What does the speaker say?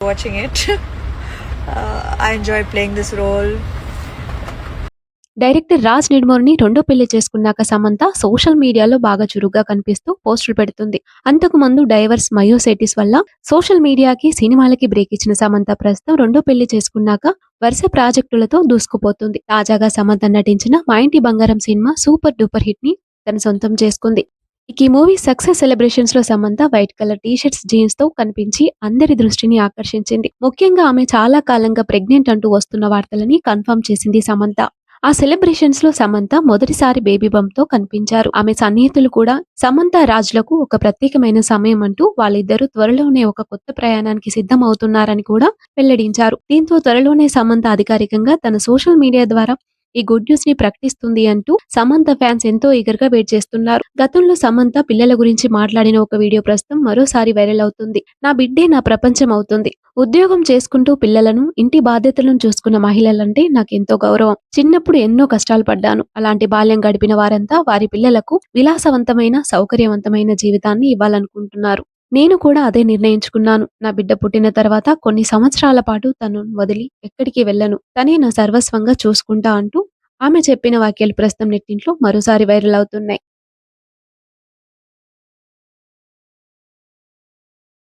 watching it. I enjoy playing this role. Director Raj నిడుమూరిని రెండో పెళ్లి చేసుకున్నాక సమంత సోషల్ మీడియాలో బాగా చురుగ్గా కనిపిస్తూ పోస్టులు పెడుతుంది. అంతకు ముందు డైవర్స్ మయోసైటిస్ వల్ల సోషల్ మీడియాకి సినిమాలకి బ్రేక్ ఇచ్చిన సమంత ప్రస్తుతం రెండో పెళ్లి చేసుకున్నాక వరుస ప్రాజెక్టులతో దూసుకుపోతుంది. తాజాగా సమంత నటించిన మా ఇంటి బంగారం సినిమా సూపర్ డూపర్ హిట్ ని తన సొంతం చేసుకుంది. ఇక ఈ మూవీ సక్సెస్ సెలబ్రేషన్స్ లో Samantha white colour T shirts jeans తో కనిపించి అందరి దృష్టిని ఆకర్షించింది. ముఖ్యంగా ఆమె చాలా కాలంగా ప్రెగ్నెంట్ అంటూ వస్తున్న వార్తలని కన్ఫర్మ్ చేసింది సమంత. ఆ సెలబ్రేషన్స్ లో సమంత మొదటిసారి బేబీ బంప్ తో కనిపించారు. ఆమె సన్నిహితులు కూడా సమంత రాజ్లకు ఒక ప్రత్యేకమైన సమయం అంటూ వాళ్ళిద్దరూ త్వరలోనే ఒక కొత్త ప్రయాణానికి సిద్ధం అవుతున్నారని కూడా వెల్లడించారు. దీంతో త్వరలోనే సమంత అధికారికంగా తన సోషల్ మీడియా ద్వారా ఈ గుడ్ న్యూస్ ని ప్రకటిస్తుంది అంటూ సమంత ఫ్యాన్స్ ఎంతో ఈగర్ గా వెయిట్ చేస్తున్నారు. గతంలో సమంత పిల్లల గురించి మాట్లాడిన ఒక వీడియో ప్రస్తుతం మరోసారి వైరల్ అవుతుంది. నా బిడ్డే నా ప్రపంచం అవుతుంది. ఉద్యోగం చేసుకుంటూ పిల్లలను ఇంటి బాధ్యతలను చూసుకున్న మహిళలంటే నాకెంతో గౌరవం. చిన్నప్పుడు ఎన్నో కష్టాలు పడ్డాను. అలాంటి బాల్యం గడిపిన వారంతా వారి పిల్లలకు విలాసవంతమైన సౌకర్యవంతమైన జీవితాన్ని ఇవ్వాలనుకుంటున్నారు. నేను కూడా అదే నిర్ణయించుకున్నాను. నా బిడ్డ పుట్టిన తర్వాత కొన్ని సంవత్సరాల పాటు తనను వదిలి ఎక్కడికి వెళ్ళను. తనే నా సర్వస్వంగా చూసుకుంటా అంటూ ఆమె చెప్పిన వాక్యాలు ప్రస్తుతం నెట్టింట్లో మరోసారి వైరల్ అవుతున్నాయి.